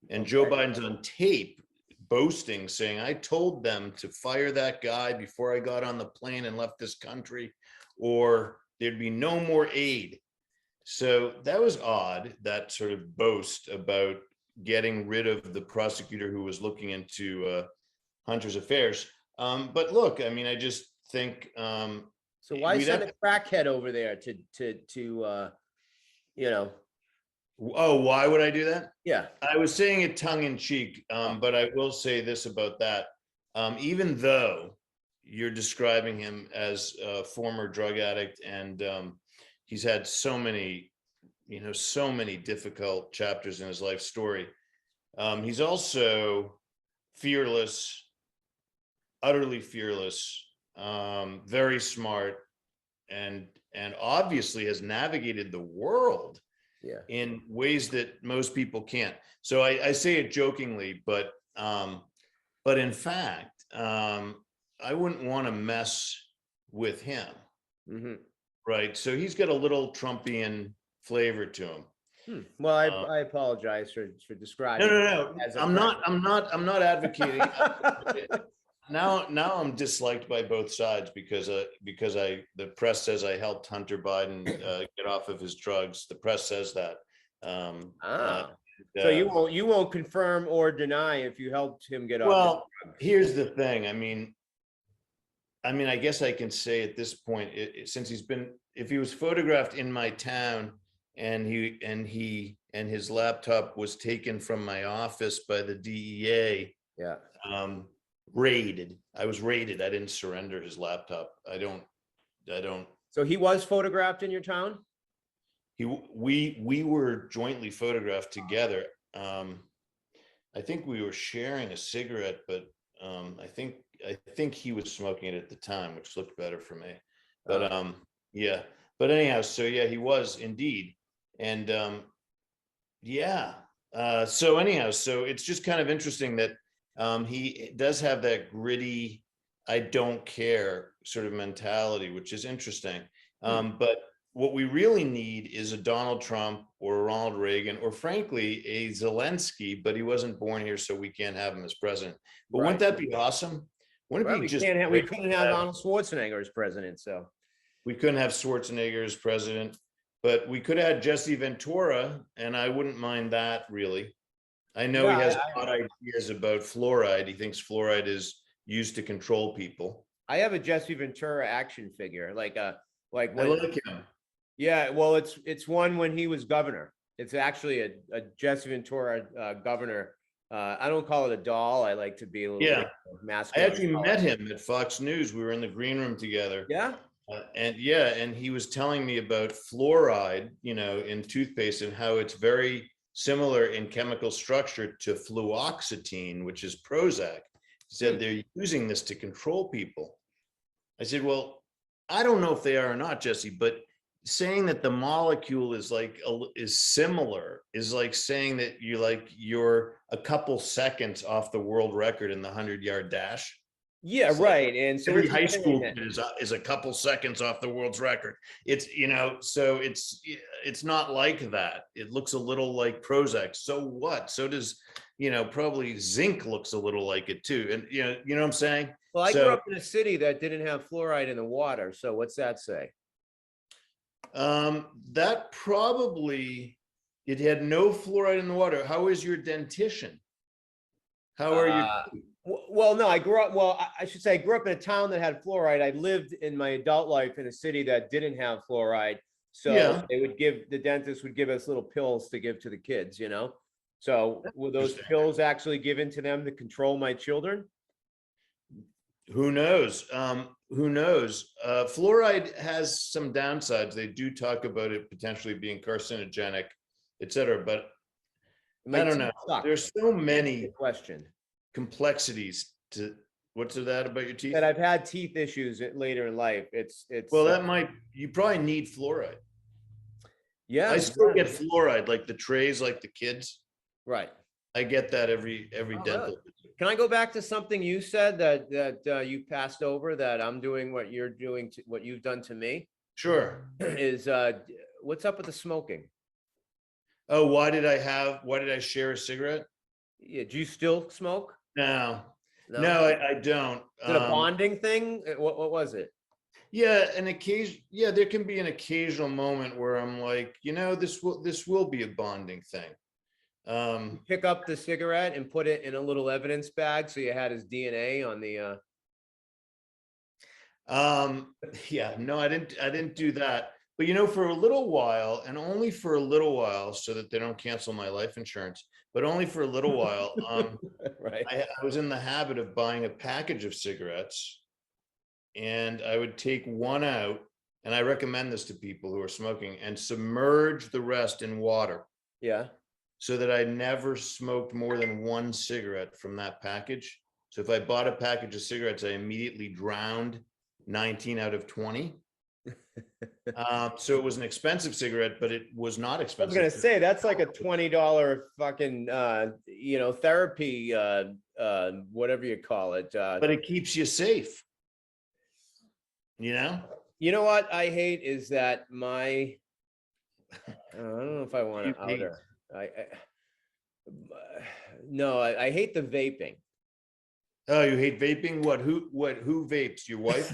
and Joe Biden's on tape boasting, saying, I told them to fire that guy before I got on the plane and left this country, or there'd be no more aid. So that was odd, that sort of boast about getting rid of the prosecutor who was looking into Hunter's affairs. But look, I mean, I just think... so why send a crackhead over there to Oh, why would I do that? Yeah. I was saying it tongue in cheek, but I will say this about that. Even though you're describing him as a former drug addict and he's had so many difficult chapters in his life story. He's also fearless, utterly fearless, very smart, and obviously has navigated the world in ways that most people can't. So I say it jokingly, but in fact, I wouldn't want to mess with him. Mm-hmm. Right. So he's got a little Trumpian flavor to him. Well, I apologize for describing. No. I'm not advocating. Now I'm disliked by both sides because the press says I helped Hunter Biden get off of his drugs. The press says that. So you won't confirm or deny if you helped him get off. Well, here's the thing. I mean, I guess I can say at this point, since if he was photographed in my town and his laptop was taken from my office by the DEA. Yeah. Raided. I was raided. I didn't surrender his laptop. I don't. So he was photographed in your town? We were jointly photographed together. I think we were sharing a cigarette, but I think he was smoking it at the time, which looked better for me. But yeah. But anyhow, so yeah, he was indeed. And so anyhow, so it's just kind of interesting that he does have that gritty, I don't care sort of mentality, which is interesting. But what we really need is a Donald Trump or a Ronald Reagan, or frankly, a Zelensky, but he wasn't born here, so we can't have him as president. But wouldn't that be awesome? Wouldn't it be just we couldn't have Arnold Schwarzenegger as president, so. We couldn't have Schwarzenegger as president, but we could have had Jesse Ventura, and I wouldn't mind that really. I know he has odd ideas about fluoride. He thinks fluoride is used to control people. I have a Jesse Ventura action figure, like I like him. Yeah, well, it's one when he was governor. It's actually a Jesse Ventura governor. I don't call it a doll. I like to be a little masculine. I actually met him at Fox News. We were in the green room together. Yeah. And he was telling me about fluoride, in toothpaste, and how it's very similar in chemical structure to fluoxetine, which is Prozac. He said they're using this to control people. I said, well, I don't know if they are or not, Jesse, but saying that the molecule is similar is like saying that you're a couple seconds off the world record in the 100-yard dash. Yeah, so right. And so every high school kid is a couple seconds off the world's record. It's, so it's not like that. It looks a little like Prozac. So what? So does, probably zinc looks a little like it too. And you know what I'm saying? Well, I grew up in a city that didn't have fluoride in the water. So what's that say? That probably, it had no fluoride in the water. How is your dentition? How are you? Well, no, I grew up, I should say I grew up in a town that had fluoride. I lived in my adult life in a city that didn't have fluoride. So the dentist would give us little pills to give to the kids, So were those pills actually given to them to control my children? Who knows? Who knows? Fluoride has some downsides. They do talk about it potentially being carcinogenic, et cetera, but I don't know. There's so many complexities to what's that about your teeth? That I've had teeth issues later in life. It's well, you probably need fluoride. Yeah, I still get fluoride, like the trays, like the kids. Right. I get that every dental. Really? Can I go back to something you said that you passed over, that I'm doing what you're doing to what you've done to me? Sure. Is what's up with the smoking? Oh, why did I share a cigarette? Yeah, do you still smoke? No, I don't. Is it a bonding thing? What was it? Yeah, there can be an occasional moment where I'm like, this will be a bonding thing. Pick up the cigarette and put it in a little evidence bag, so you had his DNA on the yeah, no, I didn't do that. But for a little while, and only for a little while, so that they don't cancel my life insurance, but only for a little while, right. I was in the habit of buying a package of cigarettes, and I would take one out, and I recommend this to people who are smoking, and submerge the rest in water. Yeah. So that I never smoked more than one cigarette from that package. So if I bought a package of cigarettes, I immediately drowned 19 out of 20. So it was an expensive cigarette, but it was not expensive. I was gonna say that's like a $20 fucking therapy whatever you call it. But it keeps you safe. You know what I hate is that I don't know if I want to out her. I hate the vaping. Oh, you hate vaping? Who vapes? Your wife?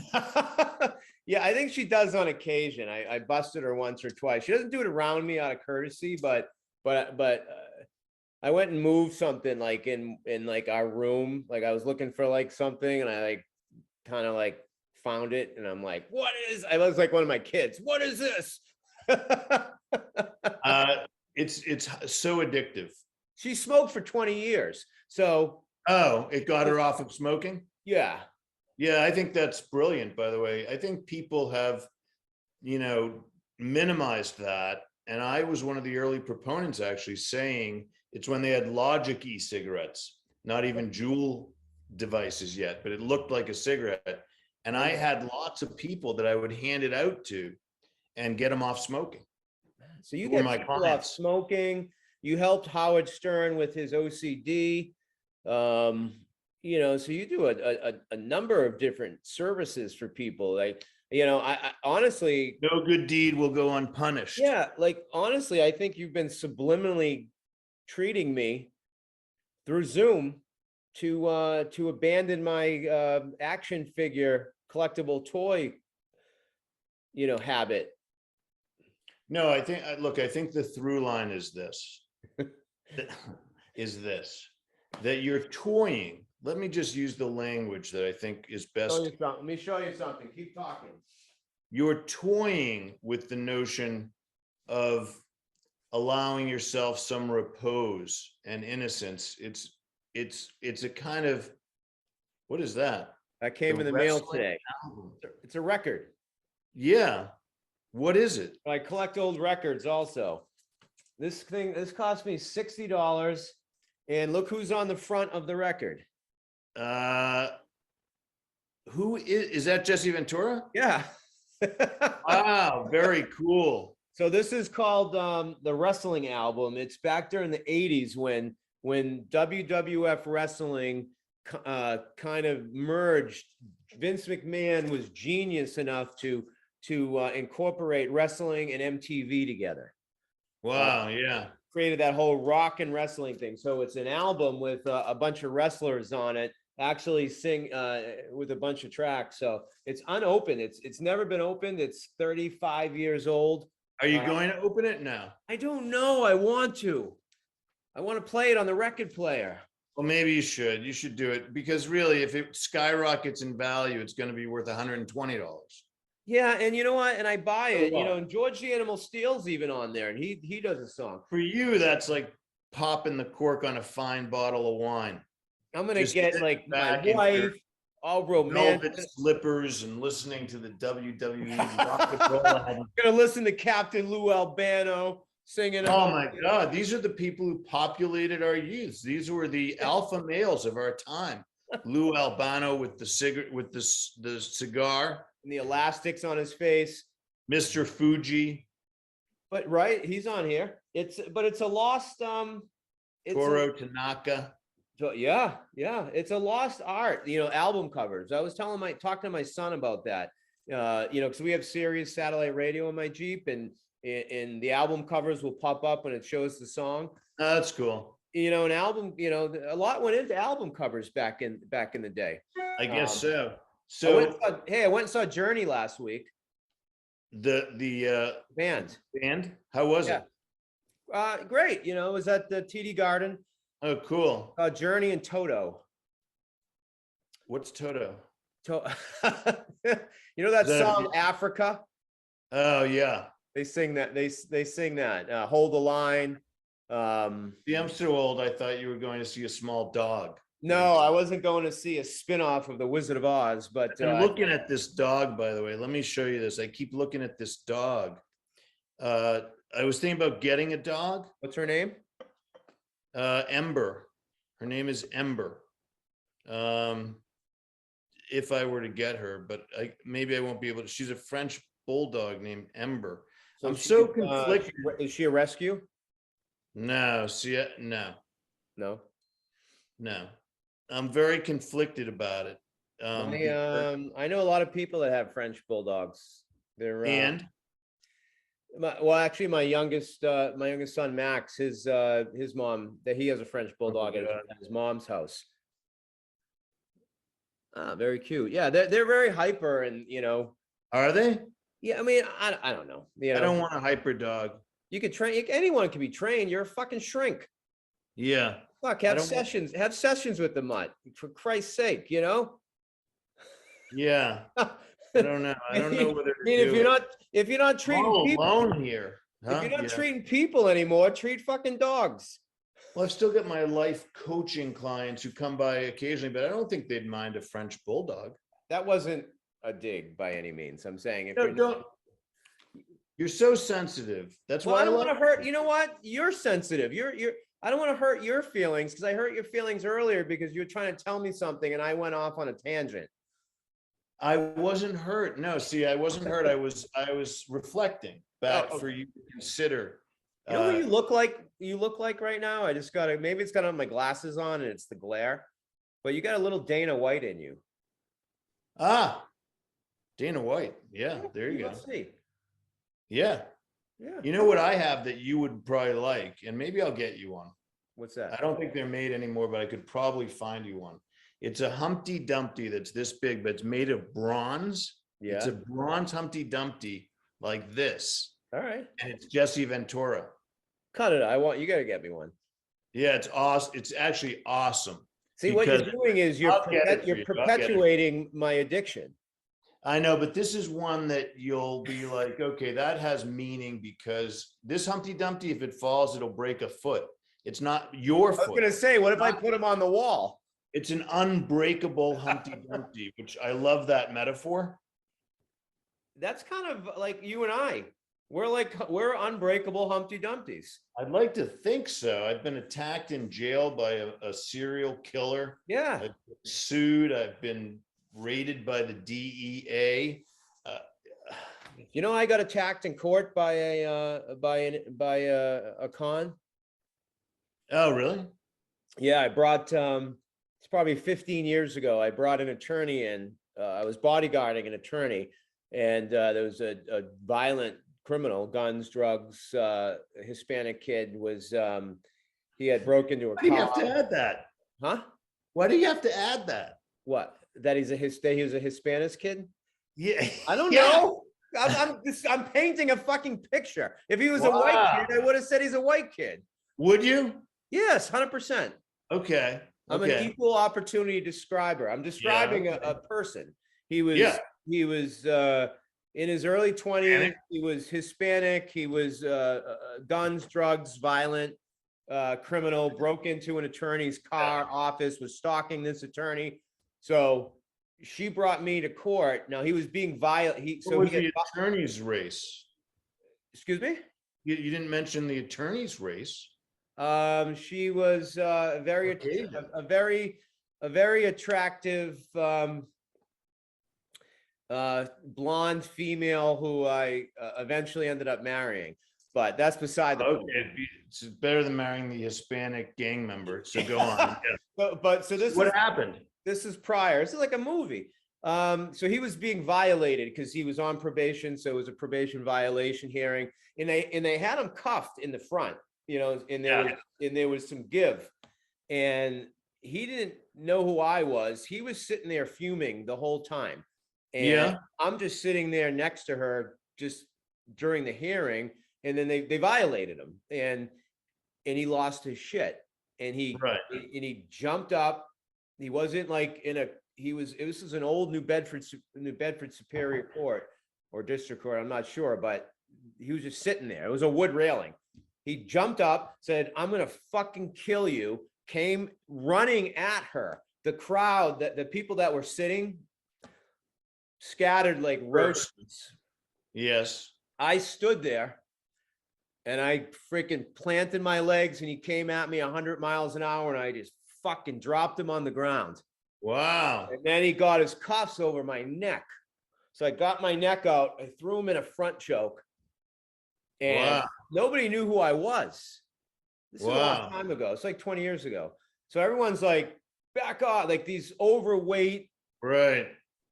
Yeah, I think she does on occasion. I busted her once or twice. She doesn't do it around me out of courtesy, but I went and moved something like in like our room. Like I was looking for like something, and I kind of found it, and I'm like, I was like one of my kids. What is this? It's so addictive. She smoked for 20 years. So. Oh, it got her off of smoking? Yeah. Yeah, I think that's brilliant, by the way. I think people have, minimized that. And I was one of the early proponents actually saying it's when they had Logic e-cigarettes, not even Juul devices yet, but it looked like a cigarette. And I had lots of people that I would hand it out to and get them off smoking. So you get people off smoking. You helped Howard Stern with his OCD. So you do a number of different services for people. Like I honestly, no good deed will go unpunished. yeah, like honestly, I think you've been subliminally treating me through Zoom to abandon my action figure collectible toy, habit. No, I think, look, I think the through line is this, that you're toying. Let me just use the language that I think is best. Let me show you something. Keep talking. You're toying with the notion of allowing yourself some repose and innocence. It's a kind of, what is that? That came in the mail today. Album. It's a record. Yeah. What is it? I collect old records also. This cost me $60. And look who's on the front of the record. Who is that? Jesse Ventura? Yeah. Wow, very cool. So this is called the Wrestling Album. It's back during the 80s when WWF wrestling kind of merged. Vince McMahon was genius enough to incorporate wrestling and MTV together. Wow, yeah. Created that whole rock and wrestling thing. So it's an album with a bunch of wrestlers on it, actually sing with a bunch of tracks. So it's unopened. It's never been opened. It's 35 years old. Are you going to open it now? I don't know. I want to play it on the record player. Well, maybe you should. You should do it, because really, if it skyrockets in value, it's going to be worth $120. Yeah, and you know what? And I buy it. And George the Animal Steele's even on there, and he does a song. For you, that's like popping the cork on a fine bottle of wine. I'm gonna get like my wife, all romantic, slippers, and listening to the WWE rock and roll album. Gonna listen to Captain Lou Albano singing. Oh my God, these are the people who populated our youth. These were the alpha males of our time. Lou Albano with the cigarette, with the cigar, and the elastics on his face. Mr. Fuji. But right, he's on here. It's a lost Toro Tanaka. So yeah, it's a lost art, album covers. I was talking to my son about that, because we have Sirius satellite radio in my Jeep, and the album covers will pop up when it shows the song. Oh, that's cool. An album, a lot went into album covers back in the day. I guess so. I went and saw Journey last week. The band. How was it? Great. It was at the TD Garden. Oh, cool. Journey and Toto. What's Toto? That song Africa? Oh yeah. They sing that. They sing that. Hold the Line. See, I'm so old. I thought you were going to see a small dog. No, I wasn't going to see a spin-off of The Wizard of Oz, but I'm looking at this dog, by the way. Let me show you this. I keep looking at this dog. I was thinking about getting a dog. What's her name? Ember. Her name is Ember. If I were to get her, but maybe I won't be able to. She's a French bulldog named Ember. So I'm so conflicted. Is she a rescue? No, no. I'm very conflicted about it. I know a lot of people that have French bulldogs. They're actually, my youngest son Max, his mom, that he has a French bulldog at his mom's house. Very cute. Yeah, they're very hyper, and Are they? Yeah, I mean, I don't know. I don't want a hyper dog. You could train. Anyone can be trained. You're a fucking shrink. Yeah. Fuck, have sessions with the mutt, for Christ's sake, Yeah. I don't know. I don't know whether. I mean, if you're not treating people alone here, if you're not treating people anymore, treat fucking dogs. Well, I've still got my life coaching clients who come by occasionally, but I don't think they'd mind a French bulldog. That wasn't a dig by any means. I'm saying if you're so sensitive. That's why I don't want to hurt. You know what? You're sensitive. I don't want to hurt your feelings, because I hurt your feelings earlier because you were trying to tell me something and I went off on a tangent. I wasn't hurt. No, see, I wasn't hurt. I was reflecting back for you to consider. You know what you look like? You look like right now. I just maybe it's got my glasses on and it's the glare, but you got a little Dana White in you. Dana White. Yeah, there you go. UFC. Yeah. Yeah. You know what I have that you would probably like, and maybe I'll get you one. What's that? I don't think they're made anymore, but I could probably find you one. It's a Humpty Dumpty that's this big, but it's made of bronze. Yeah. It's a bronze Humpty Dumpty like this. All right. And it's Jesse Ventura. Cut it. You got to get me one. Yeah, it's awesome. It's actually awesome. See, what you're doing is you're perpetuating my addiction. I know, but this is one that you'll be like, okay, that has meaning because this Humpty Dumpty, if it falls, it'll break a foot. It's not your foot. I was going to say, what if I put him on the wall? It's an unbreakable Humpty Dumpty, which I love that metaphor. That's kind of like you and I. We're unbreakable Humpty Dumptys. I'd like to think so. I've been attacked in jail by a serial killer. Yeah. I've been sued. I've been raided by the DEA. You know, I got attacked in court by a con. Oh, really? Yeah, I brought. It's probably 15 years ago. I brought an attorney in. I was bodyguarding an attorney, and there was a violent criminal, guns, drugs, Hispanic kid was, he had broke into a car. Why do you have to add that? Huh? Why do you have to add that? What? That he was a Hispanic kid? Yeah. I don't know. I'm painting a fucking picture. If he was a white kid, I would have said he's a white kid. Would you? Yes, 100%. Okay. I'm an equal opportunity describer. I'm describing a person. He was in his early 20s. He was Hispanic. He was guns, drugs, violent, criminal, broke into an attorney's office, was stalking this attorney. So she brought me to court. Now he was being violent. What was the attorney's race? Excuse me? You didn't mention the attorney's race. She was a very attractive blonde female who I eventually ended up marrying, but that's beside the point. It's better than marrying the Hispanic gang member. So go on. So this what happened? This is prior. This is like a movie. So he was being violated because he was on probation. So it was a probation violation hearing, and they had him cuffed in the front. You know, and there was some give, and he didn't know who I was. He was sitting there fuming the whole time, and I'm just sitting there next to her just during the hearing, and then they violated him, and he lost his shit, and he jumped up. He wasn't like this is an old New Bedford Superior Court or District Court, I'm not sure, but he was just sitting there. It was a wood railing. He jumped up, said, "I'm going to fucking kill you," came running at her. The crowd, the people that were sitting, scattered like roaches. Yes. I stood there and I freaking planted my legs, and he came at me 100 miles an hour, and I just fucking dropped him on the ground. Wow. And then he got his cuffs over my neck. So I got my neck out. I threw him in a front choke. And nobody knew who I was. This is a long time ago. It's like 20 years ago. So everyone's like, back off. Like these overweight,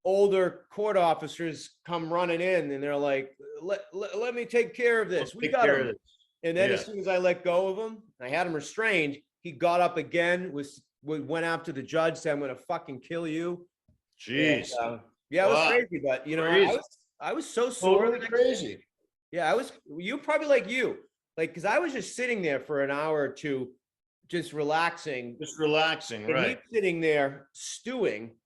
older court officers come running in, and they're like, let me take care of this. We got him. And then as soon as I let go of him, I had him restrained. He got up again, went after the judge, said, "I'm going to fucking kill you." Jeez. And, it was crazy, but you know, I was so sore. Totally crazy. Yeah, probably like because I was just sitting there for an hour or two, just relaxing. And he's sitting there stewing.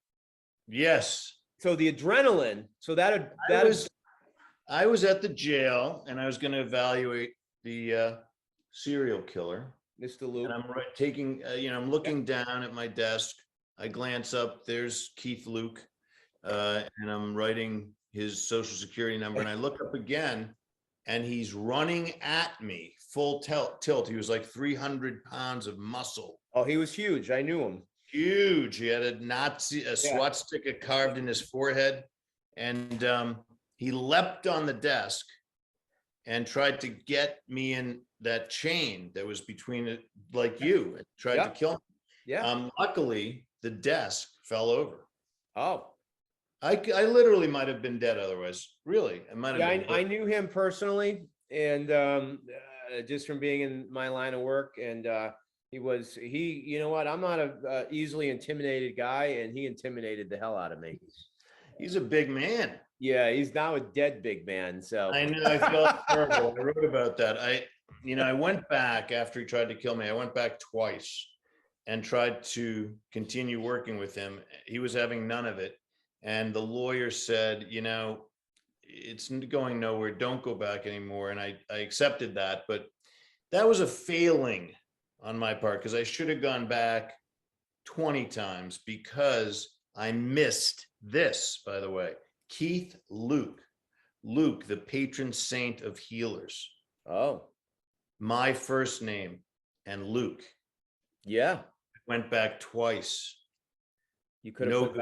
Yes. So the adrenaline, I was at the jail, and I was going to evaluate the serial killer, Mr. Luke. And I'm I'm looking down at my desk. I glance up, there's Keith Luke, and I'm writing his social security number, and I look up again, and he's running at me full tilt. He was like 300 pounds of muscle. Oh, he was huge. I knew him. Huge. He had a swastika carved in his forehead, and he leapt on the desk and tried to get me in that chain that was between it, like you, and tried to kill me. Yeah. Luckily, the desk fell over. Oh. I literally might have been dead otherwise. Really, I might have Yeah, been. I knew him personally, and just from being in my line of work, and he, you know what? I'm not a easily intimidated guy, and he intimidated the hell out of me. He's a big man. Yeah, he's now a dead big man. So I know. I felt terrible. I wrote about that. I went back after he tried to kill me. I went back twice and tried to continue working with him. He was having none of it. And the lawyer said, it's going nowhere. Don't go back anymore. And I accepted that. But that was a failing on my part because I should have gone back 20 times because I missed this, by the way. Keith Luke, the patron saint of healers. Oh, my first name and Luke. Yeah. Went back twice. You could have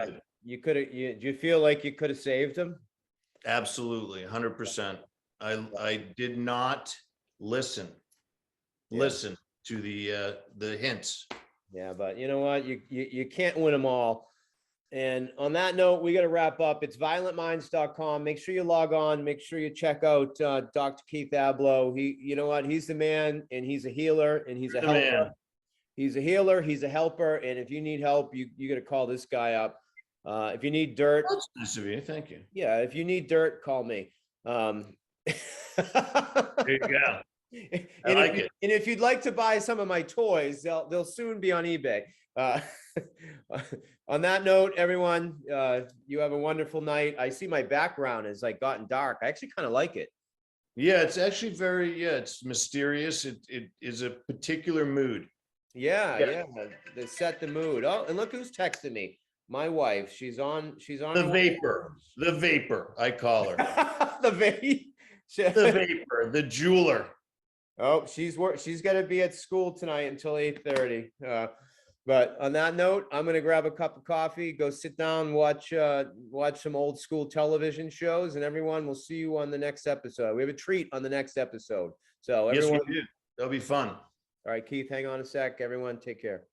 do you feel like you could have saved him? Absolutely, 100%. I did not listen to the hints. Yeah, but you know what? You can't win them all. And on that note, we got to wrap up. It's violentminds.com. Make sure you log on. Make sure you check out Dr. Keith Ablow. You know what? He's the man, and he's a healer, and he's a helper. Man. He's a healer. He's a helper. And if you need help, you got to call this guy up. If you need dirt, that's nice of you. Thank you. Yeah, if you need dirt, call me. There you go. I like it. And if you'd like to buy some of my toys, they'll soon be on eBay. On that note, everyone, you have a wonderful night. I see my background has like gotten dark. I actually kind of like it. Yeah, it's actually it's mysterious. It is a particular mood. Yeah. They set the mood. Oh, and look who's texting me. My wife. She's on. The vapor. I call her. The vapor. The jeweler. Oh, she's got to be at school tonight until 8:30. But on that note, I'm going to grab a cup of coffee, go sit down, watch some old school television shows, and everyone will see you on the next episode. We have a treat on the next episode. So everyone, yes, we do. That'll be fun. All right, Keith, hang on a sec. Everyone, take care.